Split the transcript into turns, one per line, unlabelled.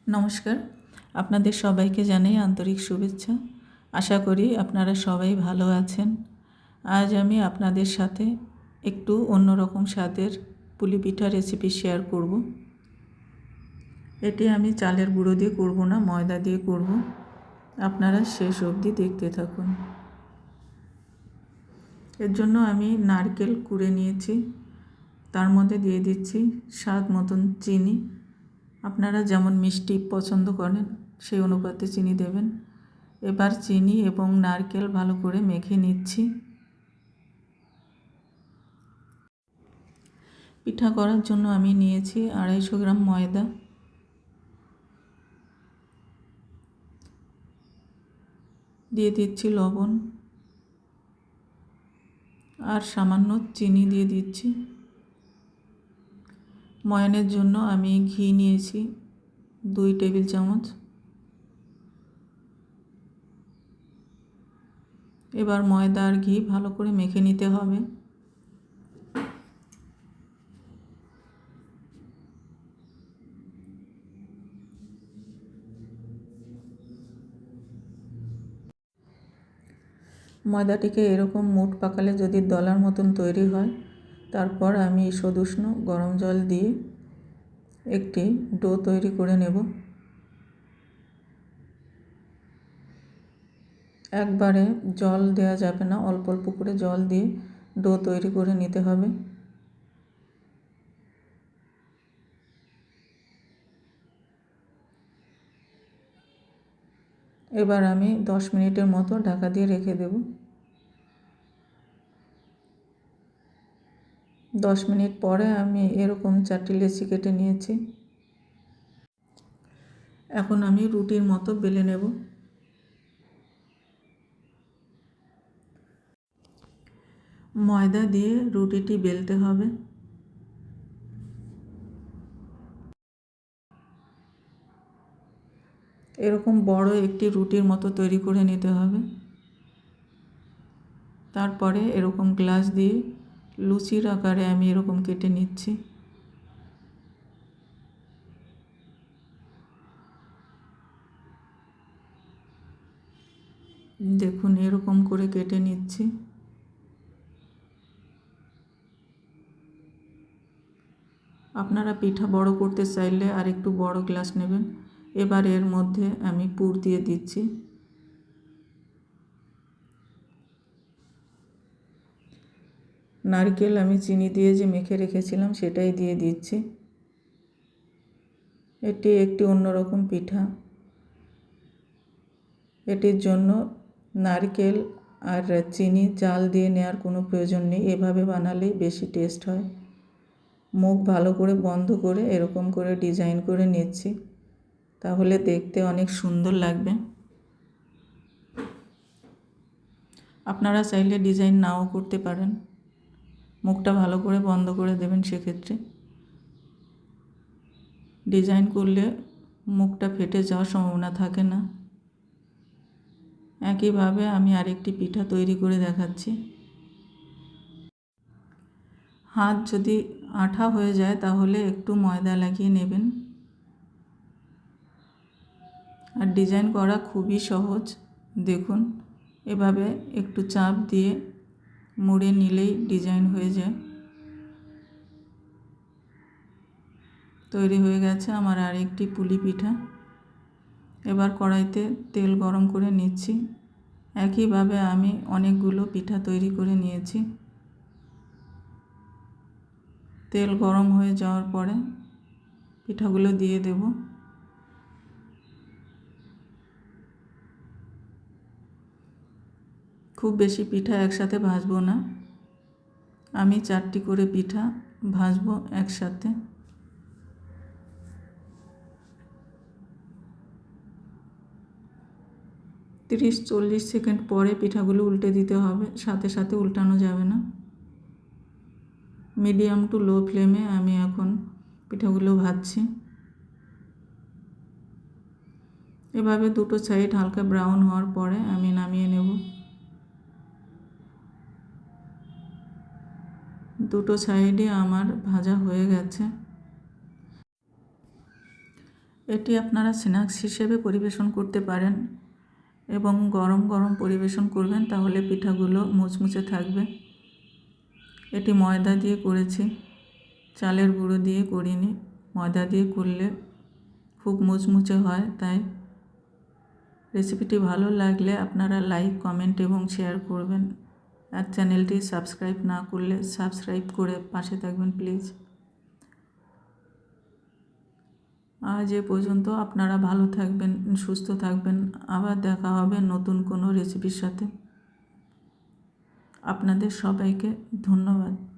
নমস্কার, আপনাদের সবাইকে জানাই আন্তরিক শুভেচ্ছা। আশা করি আপনারা সবাই ভালো আছেন। আজ আমি আপনাদের সাথে একটু অন্যরকম স্বাদের পুলি পিঠা রেসিপি শেয়ার করব। এটি আমি চালের গুঁড়ো দিয়ে করব না, ময়দা দিয়ে করব। আপনারা শেষ অবধি দেখতে থাকুন। এর জন্য আমি নারকেল কুড়ে নিয়েছি, তার মধ্যে দিয়ে দিচ্ছি স্বাদ মতন চিনি। আপনারা যেমন মিষ্টি পছন্দ করেন সেই অনুপাতে চিনি দেবেন। এবার চিনি এবং নারকেল ভালো করে মেখে নিচ্ছি। পিঠা করার জন্য আমি নিয়েছি 250 গ্রাম ময়দা, দিয়ে দিচ্ছি লবণ আর সামান্য চিনি দিয়ে দিচ্ছি। ময়ানের জন্য আমি ঘি নিয়েছি 2 টেবিল চামচ। এবার ময়দা আর ঘি ভালো করে মেখে নিতে হবে। ময়দাটিকে এরকম মুঠ পাকালে যদি দলার মতন তৈরি হয়, তারপর আমি সদুষ্ণ গরম জল দিয়ে একটি ডো তৈরি করে নেব। একবারে জল দেওয়া যাবে না, অল্প অল্প করে জল দিয়ে ডো তৈরি করে নিতে হবে। এবার আমি 10 মিনিটের মতো ঢাকা দিয়ে রেখে দেব। 10 মিনিট পরে আমি এরকম 4টি লেচি কেটে নিয়েছি। এখন আমি রুটির মতো বেলে নেব। ময়দা দিয়ে রুটিটি বেলতে হবে। এরকম বড় একটি রুটির মতো তৈরি করে নিতে হবে। তারপরে এরকম গ্লাস দিয়ে লুচির আকারে আমি এরকম কেটে নিচ্ছি। দেখুন এরকম করে কেটে নিচ্ছি। আপনারা পিঠা বড় করতে চাইলে আর একটু বড় গ্লাস নেবেন। এবার এর মধ্যে আমি পুর দিয়ে দিচ্ছি। নারকেল আমি চিনি দিয়ে যে মেখে রেখেছিলাম সেটাই দিয়ে দিচ্ছি। এটি একটি অন্যরকম পিঠা। এটির জন্য নারকেল আর চিনি জাল দিয়ে নেওয়ার কোনো প্রয়োজন নেই, এভাবে বানালেই বেশি টেস্ট হয়। মুখ ভালো করে বন্ধ করে এরকম করে ডিজাইন করে নিচ্ছি, তাহলে দেখতে অনেক সুন্দর লাগবে। আপনারা চাইলে ডিজাইন নাও করতে পারেন, মুখটা ভালো করে বন্ধ করে দেবেন। সেক্ষেত্রে ডিজাইন করলে মুখটা ফেটে যাওয়ার সম্ভাবনা থাকে না। একইভাবে আমি আরেকটি পিঠা তৈরি করে দেখাচ্ছি। হাত যদি আঠা হয়ে যায় তাহলে একটু ময়দা লাগিয়ে নেবেন। আর ডিজাইন করা খুবই সহজ। দেখুন এভাবে একটু চাপ দিয়ে মুড়ে নিলেই ডিজাইন হয়ে যায়। তৈরি হয়ে গেছে আমার আরেকটি পুলি পিঠা। এবার কড়াইতে তেল গরম করে নিচ্ছি। একইভাবে আমি অনেকগুলো পিঠা তৈরি করে নিয়েছি। তেল গরম হয়ে যাওয়ার পরে পিঠাগুলো দিয়ে দেব। খুব বেশি পিঠা একসাথে ভাজবো না, আমি 4টি করে পিঠা ভাজবো একসাথে। তিরিশ 40 সেকেন্ড পরে পিঠাগুলো উল্টে দিতে হবে, সাথে সাথে উল্টানো যাবে না। মিডিয়াম টু লো ফ্লেমে আমি এখন পিঠাগুলো ভাজছি। এভাবে দুটো সাইড হালকা ব্রাউন হওয়ার পরে আমি নামিয়ে নেব। দুটো সাইডে আমার ভাজা হয়ে গেছে। এটি আপনারা স্ন্যাক্স হিসেবে পরিবেশন করতে পারেন এবং গরম গরম পরিবেশন করবেন, তাহলে পিঠাগুলো মুচমুচে থাকবে। এটি ময়দা দিয়ে করেছি, চালের গুঁড়ো দিয়ে করিনি। ময়দা দিয়ে করলে খুব মুচমুচে হয়। তাই রেসিপিটি ভালো লাগলে আপনারা লাইক, কমেন্ট এবং শেয়ার করবেন। আর চ্যানেলটি সাবস্ক্রাইব না করলে সাবস্ক্রাইব করে পাশে থাকবেন প্লিজ। আজ এ পর্যন্ত। আপনারা ভালো থাকবেন, সুস্থ থাকবেন। আবার দেখা হবে নতুন কোনো রেসিপির সাথে। আপনাদের সবাইকে ধন্যবাদ।